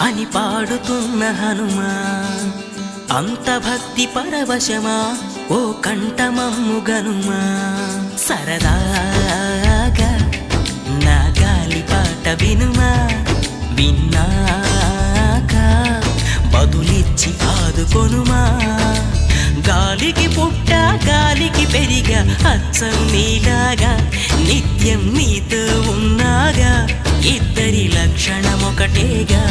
అని పాడుతున్న హనుమా, అంత భక్తి పరవశమా ఓ కంఠమమ్ము గనుమా. సరదాగా నా గాలి పాట వినుమా, విన్నాక బదులిచ్చి ఆదుకొనుమా. గాలికి పుట్ట గాలికి పెరిగా అచ్చం నీలాగా, నిత్యం నీతో ఉన్నాగా, ఇద్దరి లక్షణమొకటేగా.